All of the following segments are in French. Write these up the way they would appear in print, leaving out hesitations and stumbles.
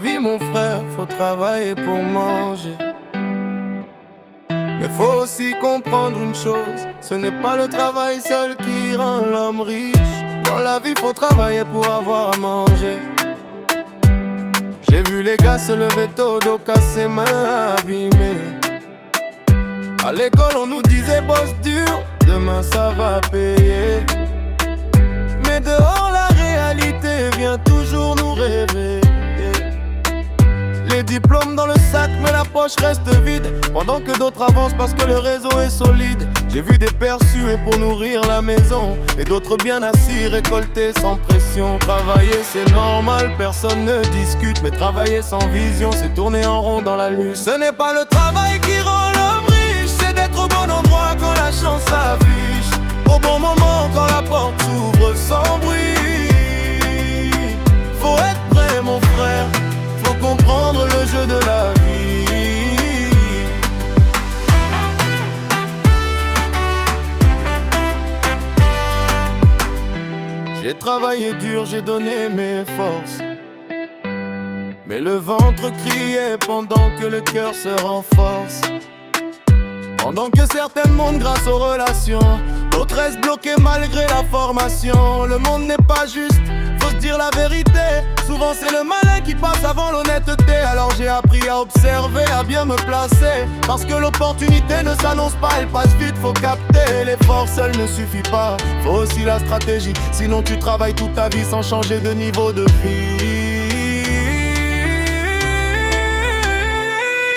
vie mon frère, faut travailler pour manger. Mais faut aussi comprendre une chose, ce n'est pas le travail seul qui rend l'homme riche. Dans la vie faut travailler pour avoir à manger. J'ai vu les gars se lever tôt, dos cassé, mains abîmées. À l'école on nous disait bosse dur, demain ça va payer. Mais dehors la réalité vient toujours nous réveiller. Les diplômes dans le sac mais la poche reste vide, pendant que d'autres avancent parce que le réseau est solide. J'ai vu des pères suer pour nourrir la maison, et d'autres bien assis récoltés sans pression. Travailler c'est normal, personne ne discute, mais travailler sans vision c'est tourner en rond dans la lune. Ce n'est pas le travail qui rend l'homme riche, c'est d'être au bon endroit quand la chance s'affiche, au bon moment quand la porte s'ouvre sans bruit. Faut être prêt mon frère, faut comprendre le jeu de la vie. J'ai travaillé dur, j'ai donné mes forces, mais le ventre criait pendant que le cœur se renforce. Pendant que certains montent grâce aux relations, d'autres restent bloqués malgré la formation. Le monde n'est pas juste, faut se dire la vérité. Souvent c'est le malin qui passe avant l'honnêteté. Alors j'ai appris à observer, à bien me placer, parce que l'opportunité ne s'annonce pas, elle passe vite, faut capter. L'effort seul ne suffit pas, faut aussi la stratégie. Sinon tu travailles toute ta vie sans changer de niveau de vie.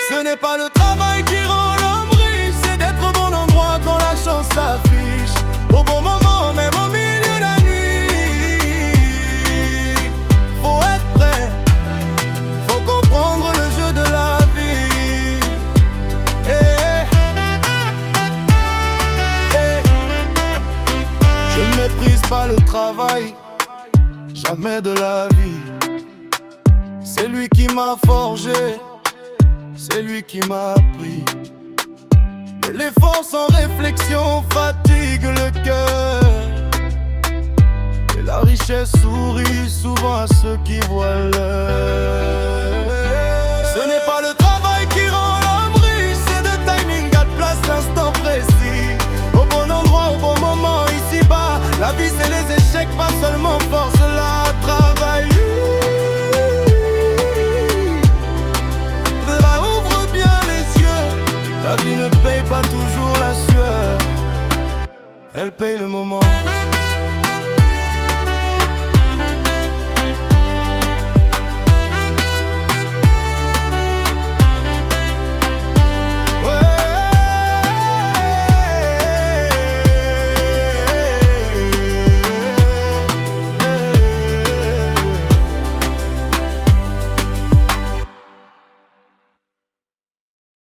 Ce n'est pas le travail qui rend l'homme riche, c'est d'être au bon endroit quand la chance s'affiche, au bon moment même au milieu de la nuit. Faut être prêt, faut comprendre le jeu de la vie. Je ne méprise pas le travail, jamais de la vie. C'est lui qui m'a forgé, c'est lui qui m'a appris. Mais l'effort sans réflexion fatigue le cœur, et la richesse sourit souvent à ceux qui voient l'heure. Ce n'est pas le travail qui rend l'homme riche, c'est de timing à place, l'instant précis, au bon endroit, au bon moment, ici-bas. La vie c'est les échecs, pas seulement force la travail. La vie ne paye pas toujours la sueur, elle paye le moment.